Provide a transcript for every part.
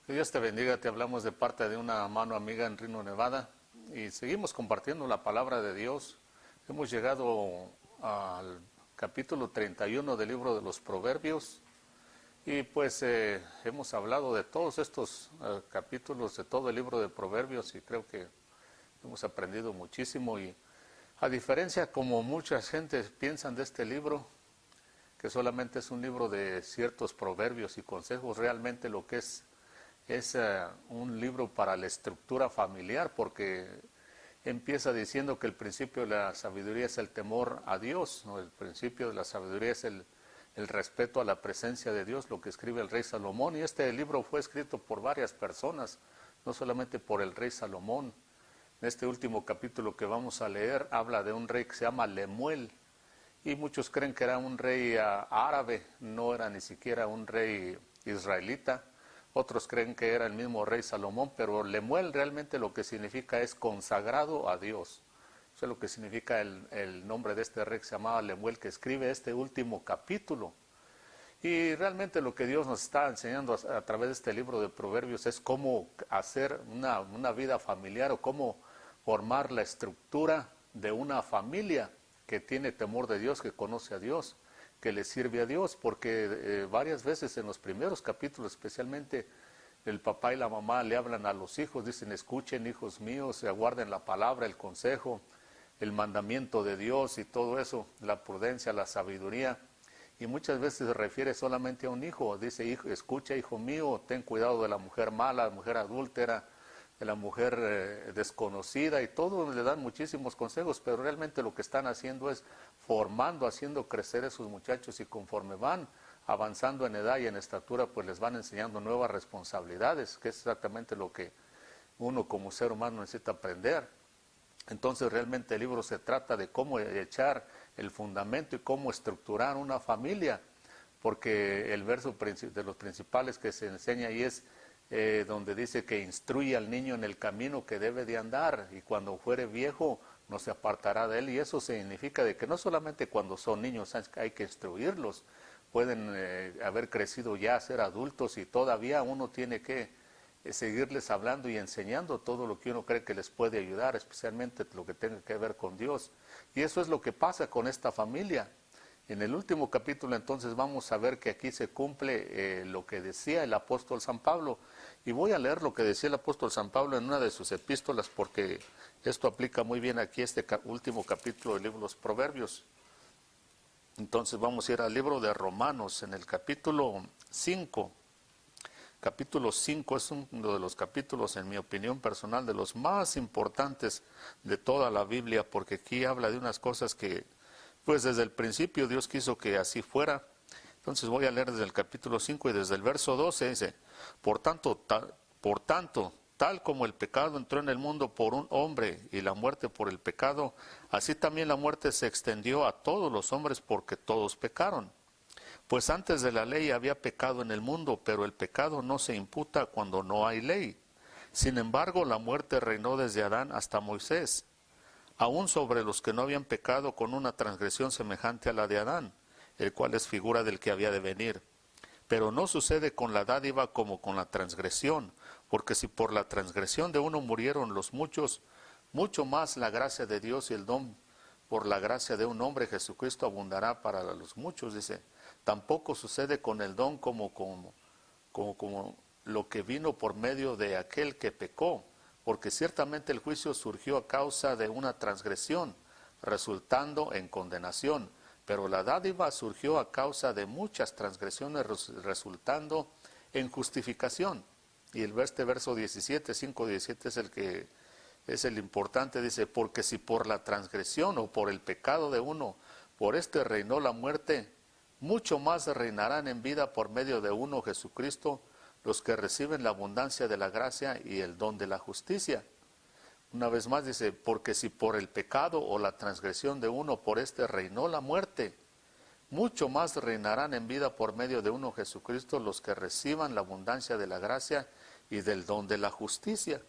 Que Dios te bendiga, te hablamos de parte de una mano amiga en Reno, Nevada, y seguimos compartiendo la palabra de Dios. Hemos llegado al capítulo 31 del libro de los Proverbios, y pues hemos hablado de todos estos capítulos, de todo el libro de Proverbios, y creo que hemos aprendido muchísimo. Y a diferencia como muchas gentes piensan de este libro, que solamente es un libro de ciertos proverbios y consejos, realmente lo que es un libro para la estructura familiar, porque empieza diciendo que el principio de la sabiduría es el temor a Dios, ¿no? El principio de la sabiduría es el respeto a la presencia de Dios, lo que escribe el rey Salomón. Y este libro fue escrito por varias personas, no solamente por el rey Salomón. En este último capítulo que vamos a leer habla de un rey que se llama Lemuel, y muchos creen que era un rey árabe, no era ni siquiera un rey israelita. Otros creen que era el mismo rey Salomón, pero Lemuel realmente lo que significa es consagrado a Dios. Eso es lo que significa el nombre de este rey que se llamaba Lemuel, que escribe este último capítulo. Y realmente lo que Dios nos está enseñando a través de este libro de Proverbios es cómo hacer una vida familiar, o cómo formar la estructura de una familia que tiene temor de Dios, que conoce a Dios, que le sirve a Dios, porque varias veces en los primeros capítulos especialmente el papá y la mamá le hablan a los hijos, dicen: escuchen, hijos míos, aguarden la palabra, el consejo, el mandamiento de Dios y todo eso, la prudencia, la sabiduría. Y muchas veces se refiere solamente a un hijo, dice: hijo, escucha, hijo mío, ten cuidado de la mujer mala, la mujer adúltera, de la mujer desconocida, y todos le dan muchísimos consejos, pero realmente lo que están haciendo es formando, haciendo crecer a esos muchachos, y conforme van avanzando en edad y en estatura, pues les van enseñando nuevas responsabilidades, que es exactamente lo que uno como ser humano necesita aprender. Entonces realmente el libro se trata de cómo echar el fundamento y cómo estructurar una familia, porque el verso de los principales que se enseña ahí es donde dice que instruye al niño en el camino que debe de andar, y cuando fuere viejo no se apartará de él. Y eso significa de que no solamente cuando son niños hay que instruirlos, pueden haber crecido ya, ser adultos, y todavía uno tiene que seguirles hablando y enseñando todo lo que uno cree que les puede ayudar, especialmente lo que tenga que ver con Dios. Y eso es lo que pasa con esta familia. En el último capítulo entonces vamos a ver que aquí se cumple lo que decía el apóstol San Pablo. Y voy a leer lo que decía el apóstol San Pablo en una de sus epístolas, porque esto aplica muy bien aquí este último capítulo del libro de los Proverbios. Entonces vamos a ir al libro de Romanos, en el capítulo 5. Capítulo 5 es uno de los capítulos, en mi opinión personal, de los más importantes de toda la Biblia, porque aquí habla de unas cosas que, pues desde el principio Dios quiso que así fuera. Entonces voy a leer desde el capítulo 5 y desde el verso 12 dice: Por tanto, tal como el pecado entró en el mundo por un hombre, y la muerte por el pecado, así también la muerte se extendió a todos los hombres, porque todos pecaron. Pues antes de la ley había pecado en el mundo, pero el pecado no se imputa cuando no hay ley. Sin embargo, la muerte reinó desde Adán hasta Moisés, aún sobre los que no habían pecado con una transgresión semejante a la de Adán, el cual es figura del que había de venir. Pero no sucede con la dádiva como con la transgresión, porque si por la transgresión de uno murieron los muchos, mucho más la gracia de Dios y el don por la gracia de un hombre, Jesucristo, abundará para los muchos. Dice: tampoco sucede con el don como lo que vino por medio de aquel que pecó, porque ciertamente el juicio surgió a causa de una transgresión, resultando en condenación, pero la dádiva surgió a causa de muchas transgresiones, resultando en justificación. Y este verso 17, 5:17 es el que es el importante. Dice: porque si por la transgresión o por el pecado de uno, por este reinó la muerte, mucho más reinarán en vida por medio de uno, Jesucristo, los que reciben la abundancia de la gracia y el don de la justicia. Una vez más dice: porque si por el pecado o la transgresión de uno, por este reinó la muerte, mucho más reinarán en vida por medio de uno, Jesucristo, los que reciban la abundancia de la gracia y del don de la justicia.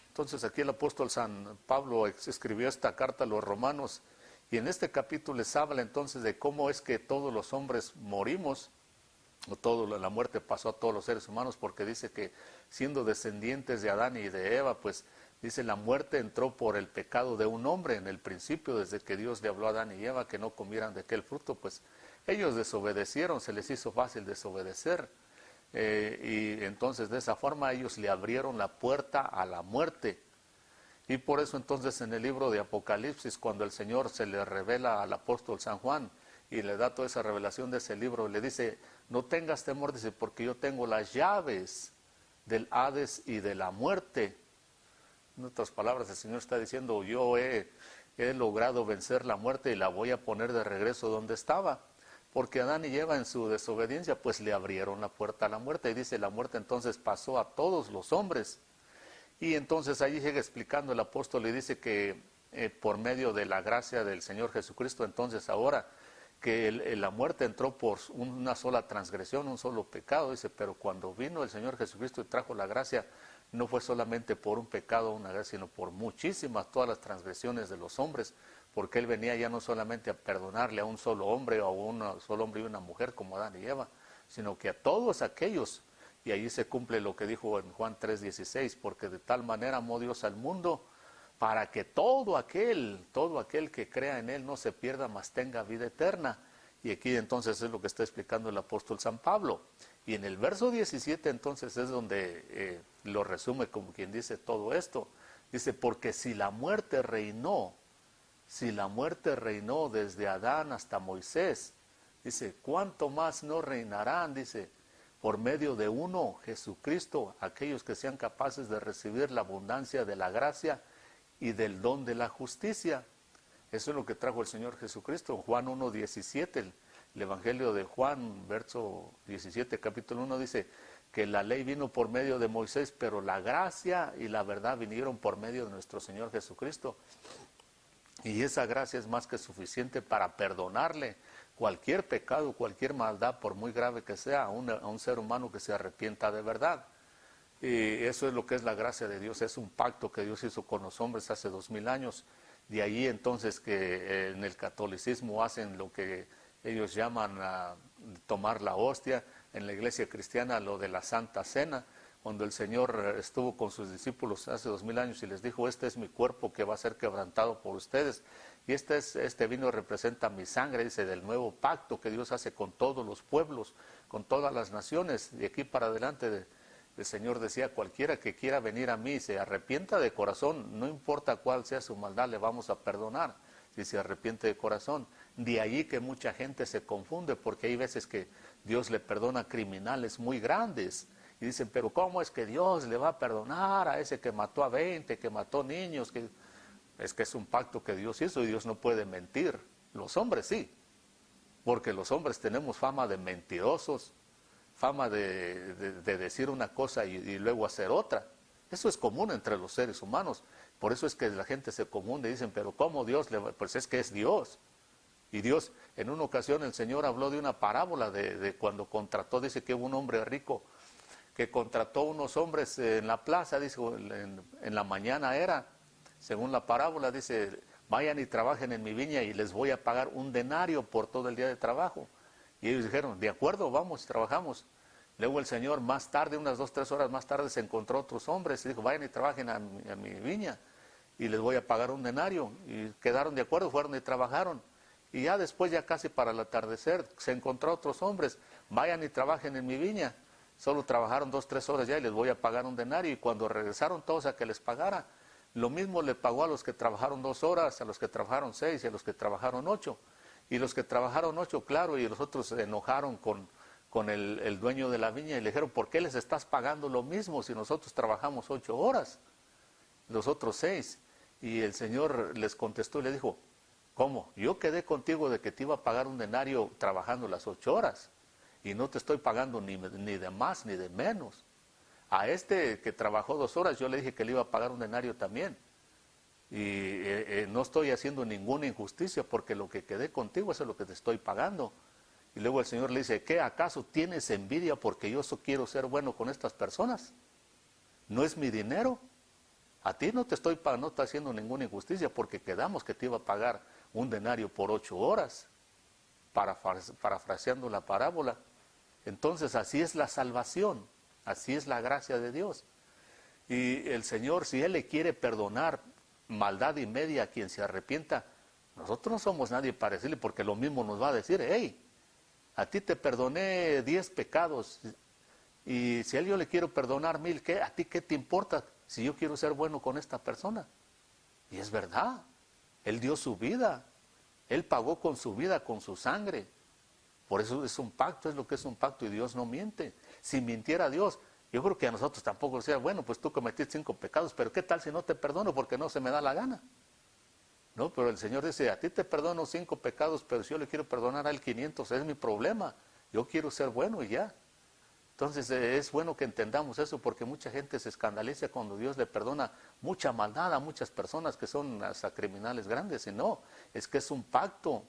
Entonces aquí el apóstol San Pablo escribió esta carta a los romanos, y en este capítulo les habla entonces de cómo es que todos los hombres morimos, La muerte pasó a todos los seres humanos, porque dice que siendo descendientes de Adán y de Eva, pues dice la muerte entró por el pecado de un hombre en el principio, desde que Dios le habló a Adán y Eva que no comieran de aquel fruto, pues ellos desobedecieron, se les hizo fácil desobedecer. Y entonces de esa forma ellos le abrieron la puerta a la muerte. Y por eso entonces en el libro de Apocalipsis, cuando el Señor se le revela al apóstol San Juan y le da toda esa revelación de ese libro, le dice, no tengas temor, dice, porque yo tengo las llaves del Hades y de la muerte. En otras palabras, el Señor está diciendo, yo he logrado vencer la muerte y la voy a poner de regreso donde estaba. Porque Adán y Eva en su desobediencia pues le abrieron la puerta a la muerte. Y dice, la muerte entonces pasó a todos los hombres. Y entonces allí llega explicando el apóstol y dice que por medio de la gracia del Señor Jesucristo, entonces ahora que la muerte entró por una sola transgresión, un solo pecado, dice, pero cuando vino el Señor Jesucristo y trajo la gracia, no fue solamente por un pecado, una gracia, sino por muchísimas, todas las transgresiones de los hombres, porque Él venía ya no solamente a perdonarle a un solo hombre o a un solo hombre y una mujer como Adán y Eva, sino que a todos aquellos. Y allí se cumple lo que dijo en Juan 3:16, porque de tal manera amó Dios al mundo, para que todo aquel que crea en Él no se pierda, mas tenga vida eterna. Y aquí entonces es lo que está explicando el apóstol San Pablo. Y en el verso 17 entonces es donde lo resume como quien dice todo esto. Dice, porque si la muerte reinó desde Adán hasta Moisés, dice, ¿cuánto más no reinarán? Dice, por medio de uno, Jesucristo, aquellos que sean capaces de recibir la abundancia de la gracia y del don de la justicia. Eso es lo que trajo el Señor Jesucristo. Juan 1:17, el Evangelio de Juan, verso 17, capítulo 1, dice que la ley vino por medio de Moisés, pero la gracia y la verdad vinieron por medio de nuestro Señor Jesucristo. Y esa gracia es más que suficiente para perdonarle cualquier pecado, cualquier maldad, por muy grave que sea, a un ser humano que se arrepienta de verdad. Y eso es lo que es la gracia de Dios. Es un pacto que Dios hizo con los hombres hace 2000 años. De ahí entonces que en el catolicismo hacen lo que ellos llaman tomar la hostia. En la iglesia cristiana lo de la Santa Cena, cuando el Señor estuvo con sus discípulos hace 2000 años y les dijo, este es mi cuerpo que va a ser quebrantado por ustedes. Y este vino representa mi sangre, dice, del nuevo pacto que Dios hace con todos los pueblos, con todas las naciones. De aquí para adelante el Señor decía, cualquiera que quiera venir a mí y se arrepienta de corazón, no importa cuál sea su maldad, le vamos a perdonar, si se arrepiente de corazón. De ahí que mucha gente se confunde, porque hay veces que Dios le perdona a criminales muy grandes, y dicen, pero ¿cómo es que Dios le va a perdonar a ese que mató a 20, que mató niños? Es que es un pacto que Dios hizo y Dios no puede mentir. Los hombres sí, porque los hombres tenemos fama de mentirosos, fama de decir una cosa y luego hacer otra. Eso es común entre los seres humanos. Por eso es que la gente se confunde y dicen, pero ¿cómo Dios le va? Pues es que es Dios. Y Dios, en una ocasión el Señor habló de una parábola de cuando contrató, dice que hubo un hombre rico que contrató unos hombres en la plaza, dice, en la mañana era, según la parábola, dice, vayan y trabajen en mi viña y les voy a pagar un denario por todo el día de trabajo. Y ellos dijeron, de acuerdo, vamos, trabajamos. Luego el Señor más tarde, unas 2, 3 horas más tarde, se encontró otros hombres y dijo, vayan y trabajen a mi viña y les voy a pagar un denario. Y quedaron de acuerdo, fueron y trabajaron. Y ya después, ya casi para el atardecer, se encontró otros hombres, vayan y trabajen en mi viña. Solo trabajaron 2, 3 horas ya y les voy a pagar un denario. Y cuando regresaron todos a que les pagara, lo mismo le pagó a los que trabajaron 2 horas, a los que trabajaron 6 y a los que trabajaron 8. Y los que trabajaron 8, claro, y los otros se enojaron con el dueño de la viña y le dijeron, ¿por qué les estás pagando lo mismo si nosotros trabajamos 8 horas? Los otros 6. Y el Señor les contestó y le dijo, ¿cómo? Yo quedé contigo de que te iba a pagar un denario trabajando las 8 horas. Y no te estoy pagando ni de más ni de menos. A este que trabajó 2 horas yo le dije que le iba a pagar un denario también. Y no estoy haciendo ninguna injusticia porque lo que quedé contigo eso es lo que te estoy pagando. Y luego el Señor le dice, ¿qué acaso tienes envidia porque yo quiero ser bueno con estas personas? ¿No es mi dinero? A ti no te estoy pagando, no estoy haciendo ninguna injusticia porque quedamos que te iba a pagar un denario por 8 horas, parafraseando la parábola. Entonces así es la salvación, así es la gracia de Dios. Y el Señor, si Él le quiere perdonar maldad y media a quien se arrepienta, nosotros no somos nadie para decirle, porque lo mismo nos va a decir, hey, a ti te perdoné 10 pecados, y si a él yo le quiero perdonar 1000, ¿qué? ¿A ti qué te importa si yo quiero ser bueno con esta persona? Y es verdad, Él dio su vida, Él pagó con su vida, con su sangre. Por eso es un pacto, es lo que es un pacto, y Dios no miente. Si mintiera Dios, yo creo que a nosotros tampoco decía, bueno, pues tú cometiste 5 pecados, pero ¿qué tal si no te perdono porque no se me da la gana? No, pero el Señor dice, a ti te perdono 5 pecados, pero si yo le quiero perdonar a él 500, es mi problema. Yo quiero ser bueno y ya. Entonces es bueno que entendamos eso, porque mucha gente se escandaliza cuando Dios le perdona mucha maldad a muchas personas que son hasta criminales grandes. Y no, es que es un pacto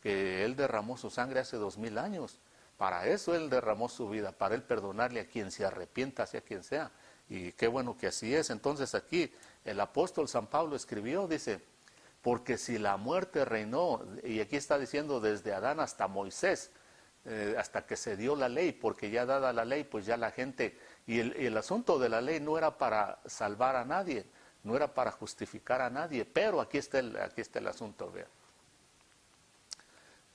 que Él derramó su sangre hace 2000 años. Para eso Él derramó su vida, para Él perdonarle a quien se arrepienta, sea quien sea. Y qué bueno que así es. Entonces aquí el apóstol San Pablo escribió, dice, porque si la muerte reinó, y aquí está diciendo desde Adán hasta Moisés, hasta que se dio la ley, porque ya dada la ley, pues ya la gente, y el asunto de la ley no era para salvar a nadie, no era para justificar a nadie, pero aquí está el asunto, vean.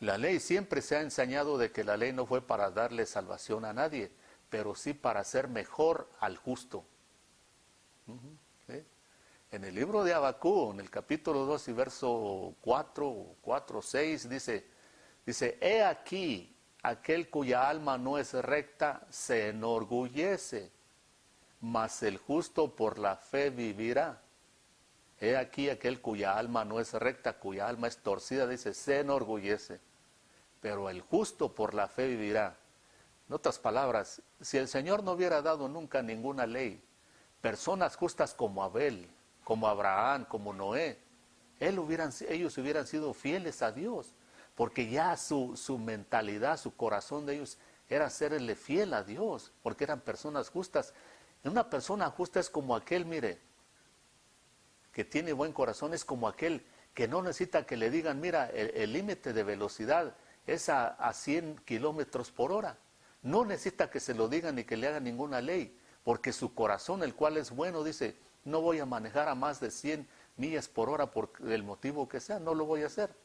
La ley siempre se ha enseñado de que la ley no fue para darle salvación a nadie, pero sí para hacer mejor al justo. ¿Sí? En el libro de Habacuc, en el capítulo 2 y verso 4, 6, dice, he aquí, aquel cuya alma no es recta se enorgullece, mas el justo por la fe vivirá. He aquí aquel cuya alma no es recta, cuya alma es torcida, dice, se enorgullece, pero el justo por la fe vivirá. En otras palabras, si el Señor no hubiera dado nunca ninguna ley, personas justas como Abel, como Abraham, como Noé, ellos hubieran sido fieles a Dios, porque ya su mentalidad, su corazón de ellos era serle fiel a Dios, porque eran personas justas. Una persona justa es como aquel, mire, que tiene buen corazón, es como aquel que no necesita que le digan, mira, el límite de velocidad es a 100 kilómetros por hora. No necesita que se lo digan ni que le hagan ninguna ley, porque su corazón, el cual es bueno, dice, no voy a manejar a más de 100 millas por hora por el motivo que sea, no lo voy a hacer.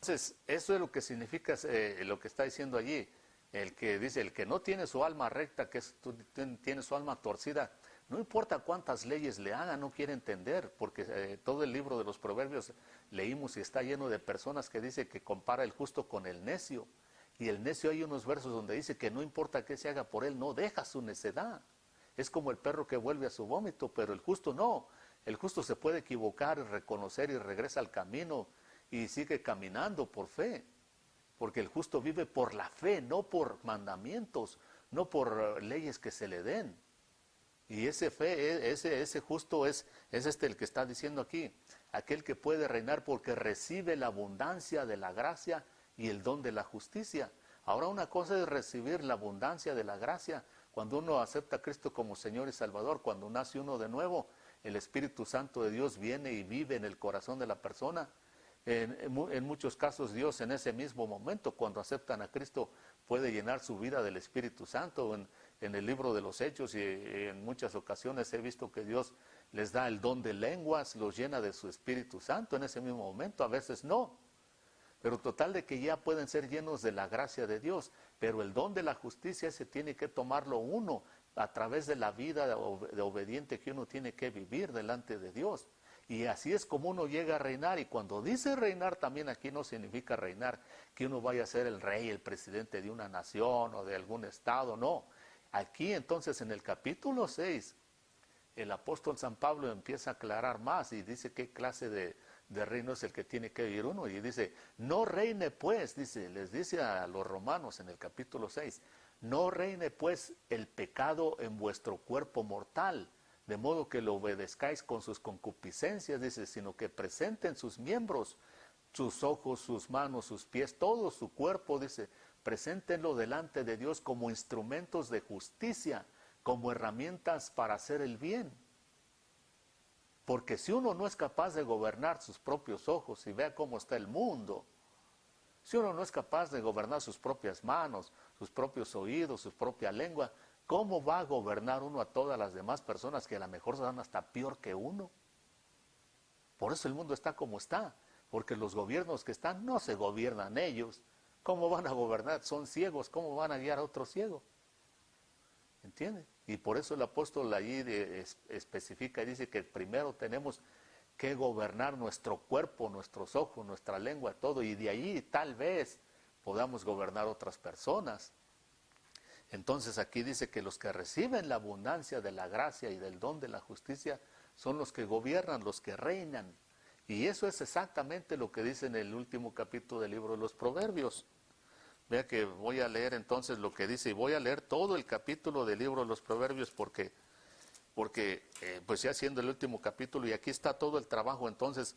Entonces, eso es lo que significa lo que está diciendo allí. El que dice, el que no tiene su alma recta, tiene su alma torcida, no importa cuántas leyes le hagan, no quiere entender, porque todo el libro de los Proverbios leímos y está lleno de personas que dice que compara el justo con el necio. Y el necio, hay unos versos donde dice que no importa qué se haga por él, no deja su necedad. Es como el perro que vuelve a su vómito, pero el justo no. El justo se puede equivocar, reconocer y regresa al camino y sigue caminando por fe. Porque el justo vive por la fe, no por mandamientos, no por leyes que se le den. Y ese justo es el que está diciendo aquí, aquel que puede reinar porque recibe la abundancia de la gracia y el don de la justicia. Ahora una cosa es recibir la abundancia de la gracia, cuando uno acepta a Cristo como Señor y Salvador, cuando nace uno de nuevo, el Espíritu Santo de Dios viene y vive en el corazón de la persona. En muchos casos Dios en ese mismo momento, cuando aceptan a Cristo, puede llenar su vida del Espíritu Santo. En el libro de los Hechos y en muchas ocasiones he visto que Dios les da el don de lenguas, los llena de su Espíritu Santo en ese mismo momento, a veces no. Pero total de que ya pueden ser llenos de la gracia de Dios, pero el don de la justicia ese tiene que tomarlo uno a través de la vida de obediente que uno tiene que vivir delante de Dios. Y así es como uno llega a reinar. Y cuando dice reinar, también aquí no significa reinar que uno vaya a ser el rey, el presidente de una nación o de algún estado, no. Aquí entonces en el capítulo 6, el apóstol San Pablo empieza a aclarar más y dice qué clase de reino es el que tiene que vivir uno. Y dice, no reine pues, les dice a los romanos en el capítulo 6, no reine pues el pecado en vuestro cuerpo mortal, de modo que lo obedezcáis con sus concupiscencias, dice, sino que presenten sus miembros, sus ojos, sus manos, sus pies, todo su cuerpo, dice, preséntenlo delante de Dios como instrumentos de justicia, como herramientas para hacer el bien. Porque si uno no es capaz de gobernar sus propios ojos y vea cómo está el mundo, si uno no es capaz de gobernar sus propias manos, sus propios oídos, su propia lengua, ¿cómo va a gobernar uno a todas las demás personas que a lo mejor son hasta peor que uno? Por eso el mundo está como está, porque los gobiernos que están no se gobiernan ellos. ¿Cómo van a gobernar? Son ciegos, ¿cómo van a guiar a otro ciego? ¿Entiende? Y por eso el apóstol allí especifica y dice que primero tenemos que gobernar nuestro cuerpo, nuestros ojos, nuestra lengua, todo, y de ahí tal vez podamos gobernar otras personas. Entonces aquí dice que los que reciben la abundancia de la gracia y del don de la justicia son los que gobiernan, los que reinan. Y eso es exactamente lo que dice en el último capítulo del libro de los Proverbios. Vea que voy a leer entonces lo que dice, y voy a leer todo el capítulo del libro de los Proverbios porque pues ya siendo el último capítulo y aquí está todo el trabajo. Entonces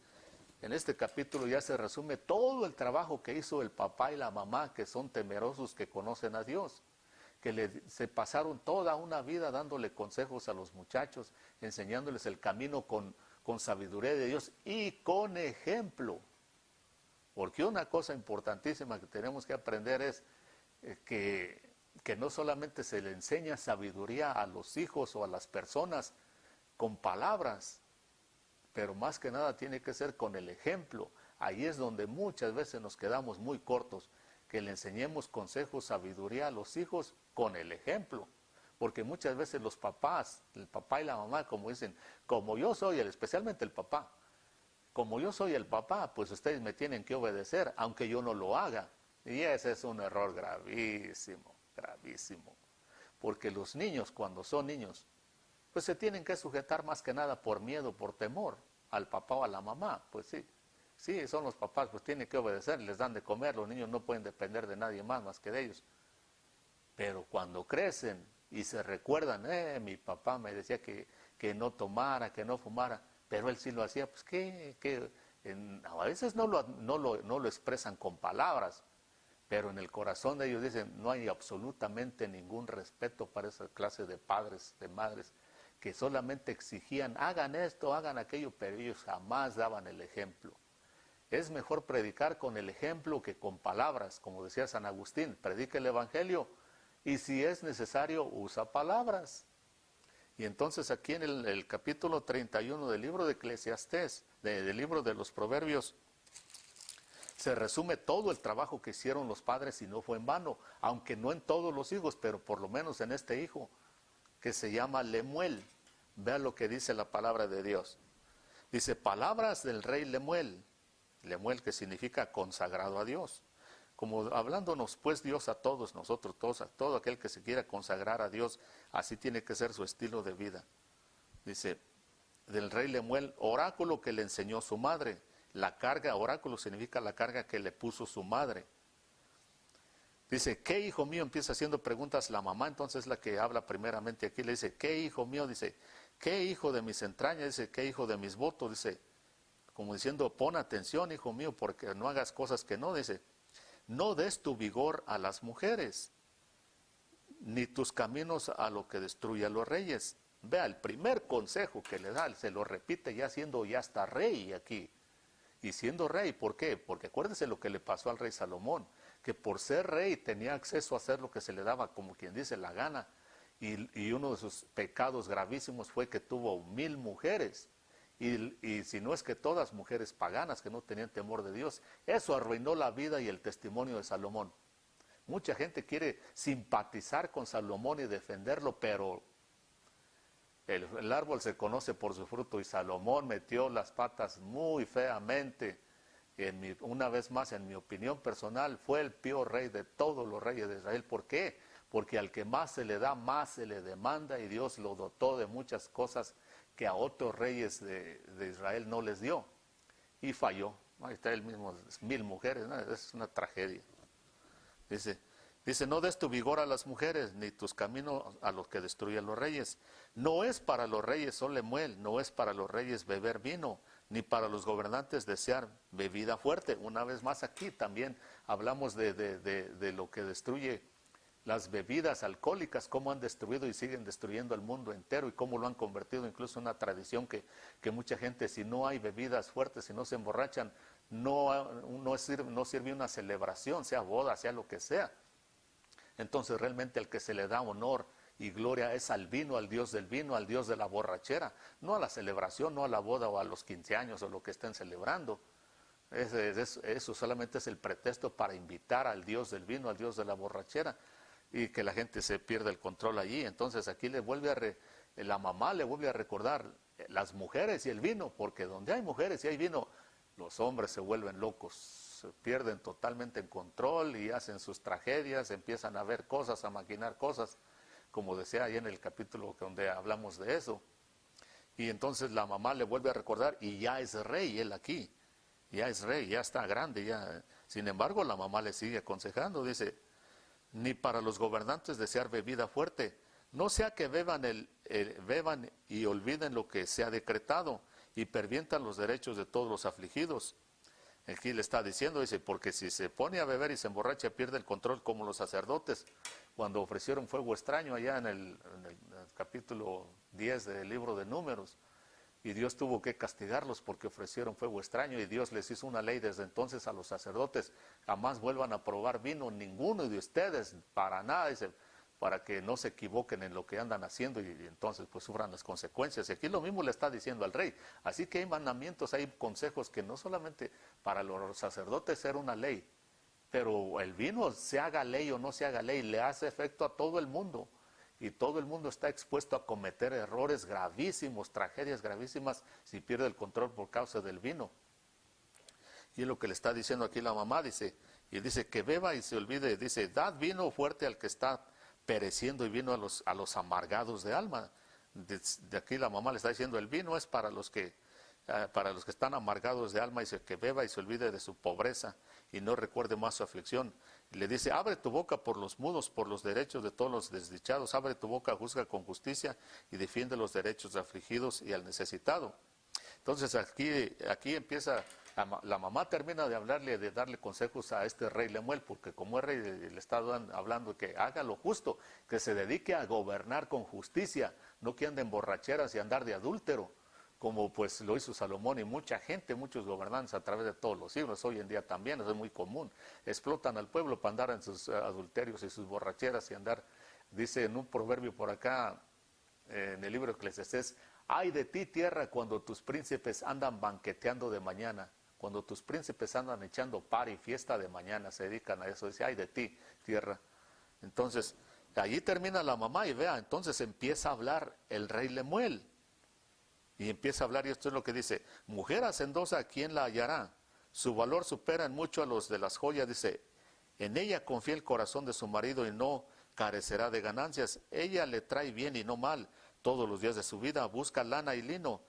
en este capítulo ya se resume todo el trabajo que hizo el papá y la mamá, que son temerosos, que conocen a Dios, que se pasaron toda una vida dándole consejos a los muchachos, enseñándoles el camino con sabiduría de Dios y con ejemplo. Porque una cosa importantísima que tenemos que aprender es que no solamente se le enseña sabiduría a los hijos o a las personas con palabras, pero más que nada tiene que ser con el ejemplo. Ahí es donde muchas veces nos quedamos muy cortos, que le enseñemos consejos, sabiduría a los hijos con el ejemplo. Porque muchas veces los papás, el papá y la mamá, como dicen, como yo soy, especialmente el papá, como yo soy el papá, pues ustedes me tienen que obedecer, aunque yo no lo haga. Y ese es un error gravísimo, gravísimo. Porque los niños, cuando son niños, pues se tienen que sujetar más que nada por miedo, por temor, al papá o a la mamá. Pues sí, sí, son los papás, pues tienen que obedecer, les dan de comer, los niños no pueden depender de nadie más que de ellos. Pero cuando crecen y se recuerdan, mi papá me decía que no tomara, que no fumara, pero él sí lo hacía, pues a veces no lo expresan con palabras, pero en el corazón de ellos dicen, no hay absolutamente ningún respeto para esa clase de padres, de madres, que solamente exigían, hagan esto, hagan aquello, pero ellos jamás daban el ejemplo. Es mejor predicar con el ejemplo que con palabras, como decía San Agustín, predica el Evangelio y si es necesario usa palabras. Y entonces aquí en el capítulo 31 del libro de Eclesiastés, del libro de los Proverbios, se resume todo el trabajo que hicieron los padres y no fue en vano, aunque no en todos los hijos, pero por lo menos en este hijo, que se llama Lemuel. Vea lo que dice la palabra de Dios. Dice, palabras del rey Lemuel. Lemuel, que significa consagrado a Dios. Como hablándonos pues Dios a todos nosotros, a todo aquel que se quiera consagrar a Dios, así tiene que ser su estilo de vida. Dice, del rey Lemuel, oráculo que le enseñó su madre. La carga, oráculo significa la carga que le puso su madre. Dice, ¿qué hijo mío? Empieza haciendo preguntas la mamá, entonces la que habla primeramente aquí, le dice, ¿qué hijo mío? Dice, ¿qué hijo de mis entrañas? Dice, ¿qué hijo de mis votos? Dice, como diciendo, pon atención, hijo mío, porque no hagas cosas que no. Dice, no des tu vigor a las mujeres, ni tus caminos a lo que destruye a los reyes. Vea, el primer consejo que le da, se lo repite ya siendo ya hasta rey aquí. Y siendo rey, ¿por qué? Porque acuérdese lo que le pasó al rey Salomón, que por ser rey tenía acceso a hacer lo que se le daba, como quien dice, la gana. Y uno de sus pecados gravísimos fue que tuvo 1000 mujeres. Y si no es que todas mujeres paganas que no tenían temor de Dios, eso arruinó la vida y el testimonio de Salomón. Mucha gente quiere simpatizar con Salomón y defenderlo, pero el árbol se conoce por su fruto y Salomón metió las patas muy feamente. Una vez más, en mi opinión personal, fue el peor rey de todos los reyes de Israel. ¿Por qué? Porque al que más se le da, más se le demanda y Dios lo dotó de muchas cosas que a otros reyes de Israel no les dio. Y falló. Ahí está el mismo, 1000 mujeres, ¿no? Es una tragedia. Dice, no des tu vigor a las mujeres, ni tus caminos a los que destruyen los reyes. No es para los reyes Lemuel, no es para los reyes beber vino, ni para los gobernantes desear bebida fuerte. Una vez más aquí también hablamos de lo que destruye las bebidas alcohólicas, cómo han destruido y siguen destruyendo el mundo entero y cómo lo han convertido incluso en una tradición que mucha gente, si no hay bebidas fuertes, si no se emborrachan, no sirve una celebración, sea boda, sea lo que sea. Entonces realmente el que se le da honor y gloria es al vino, al Dios del vino, al Dios de la borrachera, no a la celebración, no a la boda o a los 15 años o lo que estén celebrando. Eso solamente es el pretexto para invitar al Dios del vino, al Dios de la borrachera, y que la gente se pierda el control allí. Entonces aquí la mamá le vuelve a recordar las mujeres y el vino, porque donde hay mujeres y hay vino, los hombres se vuelven locos, se pierden totalmente el control y hacen sus tragedias, empiezan a ver cosas, a maquinar cosas, como decía ahí en el capítulo donde hablamos de eso. Y entonces la mamá le vuelve a recordar, y ya es rey él aquí, ya es rey, ya está grande, ya. Sin embargo, la mamá le sigue aconsejando, dice, ni para los gobernantes desear bebida fuerte, no sea que beban y olviden lo que se ha decretado y pervientan los derechos de todos los afligidos. Aquí le está diciendo, dice, porque si se pone a beber y se emborracha, pierde el control como los sacerdotes cuando ofrecieron fuego extraño allá en el capítulo 10 del libro de Números. Y Dios tuvo que castigarlos porque ofrecieron fuego extraño, y Dios les hizo una ley desde entonces a los sacerdotes: jamás vuelvan a probar vino ninguno de ustedes, para nada, dice, para que no se equivoquen en lo que andan haciendo y entonces pues sufran las consecuencias. Y aquí lo mismo le está diciendo al rey. Así que hay mandamientos, hay consejos que no solamente para los sacerdotes era una ley, pero el vino, se haga ley o no se haga ley, le hace efecto a todo el mundo. Y todo el mundo está expuesto a cometer errores gravísimos, tragedias gravísimas, si pierde el control por causa del vino. Y es lo que le está diciendo aquí la mamá, dice, y dice que beba y se olvide, dice, dad vino fuerte al que está pereciendo y vino a los amargados de alma. De aquí la mamá le está diciendo, el vino es para los que están amargados de alma, dice que beba y se olvide de su pobreza y no recuerde más su aflicción. Y le dice, abre tu boca por los mudos, por los derechos de todos los desdichados, abre tu boca, juzga con justicia y defiende los derechos de afligidos y al necesitado. Entonces aquí empieza, la mamá termina de hablarle, de darle consejos a este rey Lemuel, porque como es rey le está hablando que haga lo justo, que se dedique a gobernar con justicia, no que ande en borracheras y andar de adúltero, como pues lo hizo Salomón y mucha gente, muchos gobernantes a través de todos los siglos. Hoy en día también es muy común, explotan al pueblo para andar en sus adulterios y sus borracheras y andar, dice en un proverbio por acá, en el libro de Eclesiastés, ay de ti tierra cuando tus príncipes andan banqueteando de mañana, cuando tus príncipes andan echando par y fiesta de mañana, se dedican a eso, dice, ay de ti tierra. Entonces, allí termina la mamá y vea, entonces empieza a hablar el rey Lemuel. Y empieza a hablar, y esto es lo que dice, mujer hacendosa, ¿quién la hallará? Su valor supera en mucho a los de las joyas, dice, en ella confía el corazón de su marido y no carecerá de ganancias. Ella le trae bien y no mal todos los días de su vida, busca lana y lino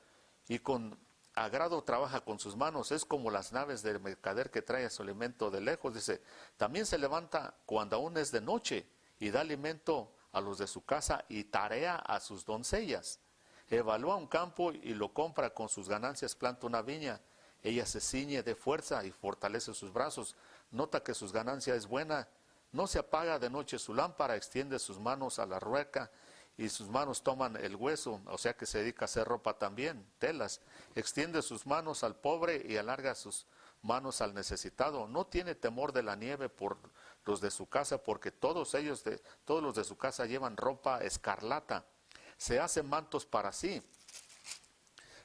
y con agrado trabaja con sus manos, es como las naves del mercader que trae su alimento de lejos, dice, también se levanta cuando aún es de noche y da alimento a los de su casa y tarea a sus doncellas. Evalúa un campo y lo compra, con sus ganancias planta una viña. Ella se ciñe de fuerza y fortalece sus brazos. Nota que sus ganancias es buena. No se apaga de noche su lámpara, extiende sus manos a la rueca y sus manos toman el hueso, o sea que se dedica a hacer ropa también, telas. Extiende sus manos al pobre y alarga sus manos al necesitado. No tiene temor de la nieve por los de su casa, porque todos los de su casa llevan ropa escarlata. Se hacen mantos para sí.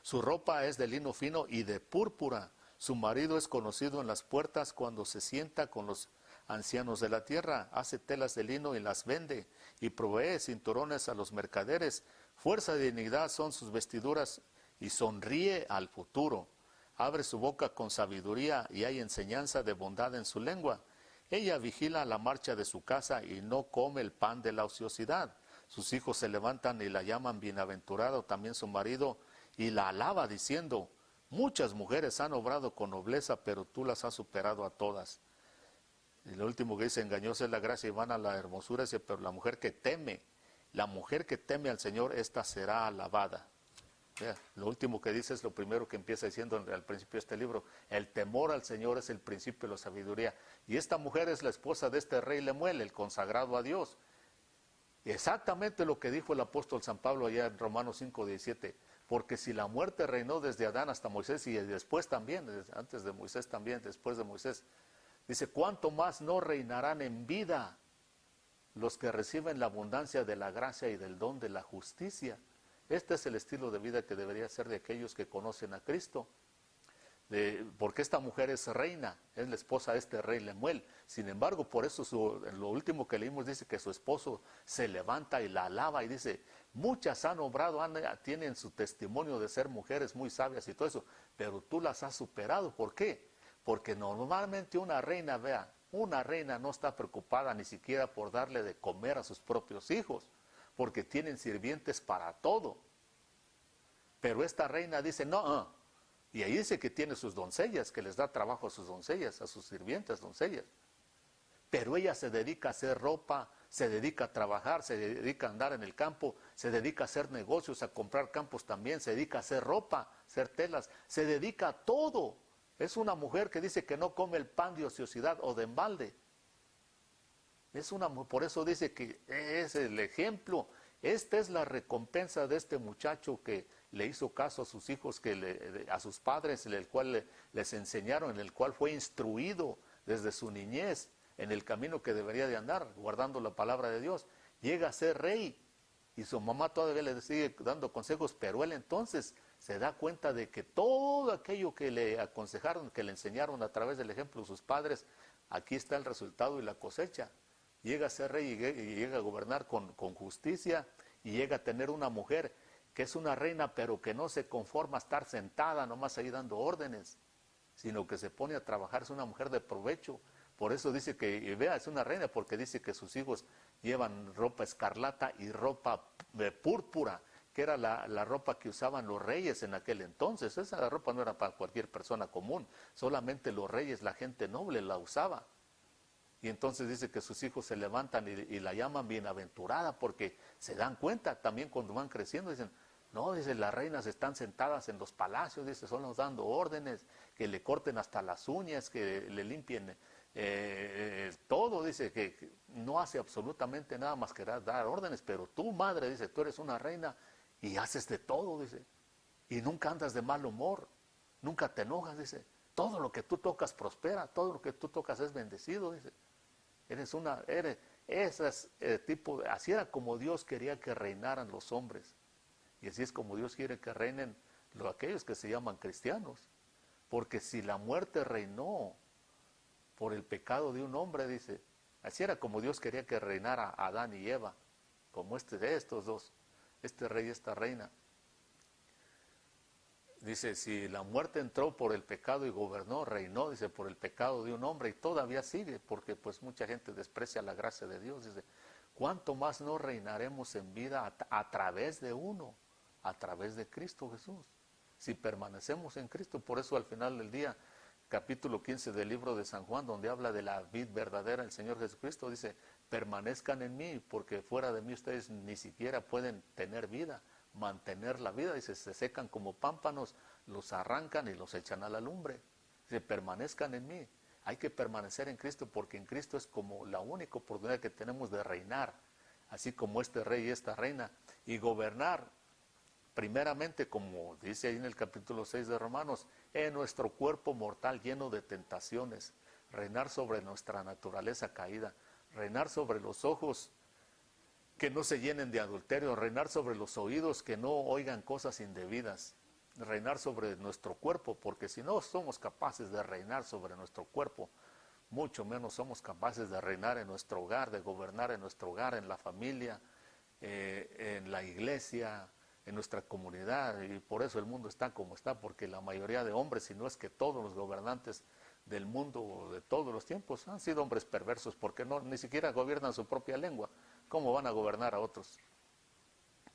Su ropa es de lino fino y de púrpura. Su marido es conocido en las puertas cuando se sienta con los ancianos de la tierra. Hace telas de lino y las vende y provee cinturones a los mercaderes. Fuerza y dignidad son sus vestiduras y sonríe al futuro. Abre su boca con sabiduría y hay enseñanza de bondad en su lengua. Ella vigila la marcha de su casa y no come el pan de la ociosidad. Sus hijos se levantan y la llaman bienaventurado, también su marido, y la alaba diciendo, muchas mujeres han obrado con nobleza, pero tú las has superado a todas. Y lo último que dice, engañosa es la gracia y vana la hermosura, dice, pero la mujer que teme al Señor, esta será alabada. Vea, lo último que dice es lo primero que empieza diciendo al principio de este libro, el temor al Señor es el principio de la sabiduría. Y esta mujer es la esposa de este rey Lemuel, el consagrado a Dios. Exactamente lo que dijo el apóstol San Pablo allá en Romanos 5:17, porque si la muerte reinó desde Adán hasta Moisés y después también, antes de Moisés también, después de Moisés, dice, ¿cuánto más no reinarán en vida los que reciben la abundancia de la gracia y del don de la justicia. Este es el estilo de vida que debería ser de aquellos que conocen a Cristo. Porque esta mujer es reina, es la esposa de este rey Lemuel. Sin embargo, por eso en lo último que leímos dice que su esposo se levanta y la alaba y dice, muchas han obrado, tienen su testimonio de ser mujeres muy sabias y todo eso, pero tú las has superado. ¿Por qué? Porque normalmente una reina, vea, una reina no está preocupada ni siquiera por darle de comer a sus propios hijos, porque tienen sirvientes para todo. Pero esta reina dice, no, y ahí dice que tiene sus doncellas, que les da trabajo a sus doncellas, a sus sirvientes doncellas. Pero ella se dedica a hacer ropa, se dedica a trabajar, se dedica a andar en el campo, se dedica a hacer negocios, a comprar campos también, se dedica a hacer ropa, a hacer telas, se dedica a todo. Es una mujer que dice que no come el pan de ociosidad o de embalde. Por eso dice que es el ejemplo. Esta es la recompensa de este muchacho que le hizo caso a sus hijos, a sus padres, en el cual les enseñaron, en el cual fue instruido desde su niñez en el camino que debería de andar, guardando la palabra de Dios. Llega a ser rey y su mamá todavía le sigue dando consejos, pero él entonces se da cuenta de que todo aquello que le aconsejaron, que le enseñaron a través del ejemplo de sus padres, aquí está el resultado y la cosecha. Llega a ser rey y llega a gobernar con justicia y llega a tener una mujer que es una reina, pero que no se conforma a estar sentada nomás ahí dando órdenes, sino que se pone a trabajar, es una mujer de provecho. Por eso dice que, y vea, es una reina, porque dice que sus hijos llevan ropa escarlata y ropa púrpura, que era la ropa que usaban los reyes en aquel entonces. Esa ropa no era para cualquier persona común, solamente los reyes, la gente noble la usaba. Y entonces dice que sus hijos se levantan y la llaman bienaventurada, porque se dan cuenta también cuando van creciendo, dicen, no, dice, las reinas están sentadas en los palacios, dice, son los dando órdenes, que le corten hasta las uñas, que le limpien todo, dice, que no hace absolutamente nada más que dar órdenes, pero tú, madre, dice, tú eres una reina y haces de todo, dice, y nunca andas de mal humor, nunca te enojas, dice, todo lo que tú tocas prospera, todo lo que tú tocas es bendecido, dice, así era como Dios quería que reinaran los hombres. Y así es como Dios quiere que reinen aquellos que se llaman cristianos. Porque si la muerte reinó por el pecado de un hombre, dice, así era como Dios quería que reinara Adán y Eva, como de estos dos, este rey y esta reina. Dice, si la muerte entró por el pecado y gobernó, reinó, dice, por el pecado de un hombre, y todavía sigue, porque pues mucha gente desprecia la gracia de Dios, dice, ¿cuánto más no reinaremos en vida a través de uno? A través de Cristo Jesús, si permanecemos en Cristo. Por eso al final del día, capítulo 15 del libro de San Juan, donde habla de la vid verdadera, el Señor Jesucristo dice, permanezcan en mí, porque fuera de mí ustedes ni siquiera pueden tener vida, mantener la vida. Dice, se secan como pámpanos, los arrancan y los echan a la lumbre. Dice, permanezcan en mí. Hay que permanecer en Cristo, porque en Cristo es como la única oportunidad que tenemos de reinar, así como este rey y esta reina, y gobernar. Primeramente, como dice ahí en el capítulo 6 de Romanos, en nuestro cuerpo mortal lleno de tentaciones, reinar sobre nuestra naturaleza caída, reinar sobre los ojos que no se llenen de adulterio, reinar sobre los oídos que no oigan cosas indebidas, reinar sobre nuestro cuerpo, porque si no somos capaces de reinar sobre nuestro cuerpo, mucho menos somos capaces de reinar en nuestro hogar, de gobernar en nuestro hogar, en la familia, en la iglesia, en nuestra comunidad. Y por eso el mundo está como está, porque la mayoría de hombres, si no es que todos los gobernantes del mundo de todos los tiempos han sido hombres perversos, porque ni siquiera gobiernan su propia lengua. ¿Cómo van a gobernar a otros?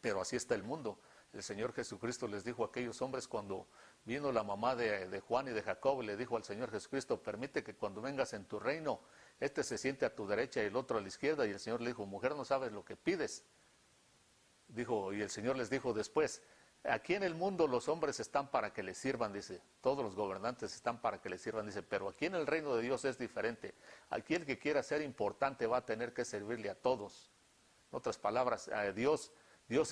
Pero así está el mundo. El Señor Jesucristo les dijo a aquellos hombres cuando vino la mamá de Juan y de Jacob, le dijo al Señor Jesucristo, permite que cuando vengas en tu reino, este se siente a tu derecha y el otro a la izquierda. Y el Señor le dijo, mujer, no sabes lo que pides. Y el Señor les dijo después, aquí en el mundo los hombres están para que les sirvan, dice, todos los gobernantes están para que les sirvan, dice, pero aquí en el reino de Dios es diferente. Aquí el que quiera ser importante va a tener que servirle a todos. En otras palabras, Dios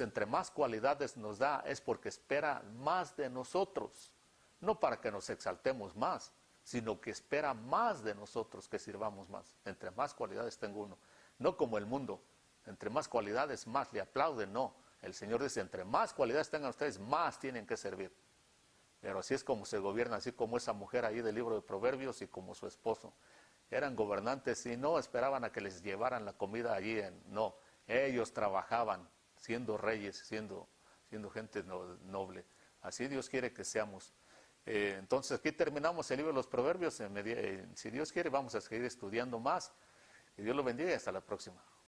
entre más cualidades nos da es porque espera más de nosotros, no para que nos exaltemos más, sino que espera más de nosotros que sirvamos más. Entre más cualidades tengo uno, no como el mundo. Entre más cualidades, más le aplauden. No, el Señor dice, entre más cualidades tengan ustedes, más tienen que servir. Pero así es como se gobierna, así como esa mujer ahí del libro de Proverbios y como su esposo. Eran gobernantes y no esperaban a que les llevaran la comida allí. No, ellos trabajaban siendo reyes, siendo gente noble. Así Dios quiere que seamos. Entonces aquí terminamos el libro de los Proverbios. Si Dios quiere vamos a seguir estudiando más. Que Dios lo bendiga y hasta la próxima.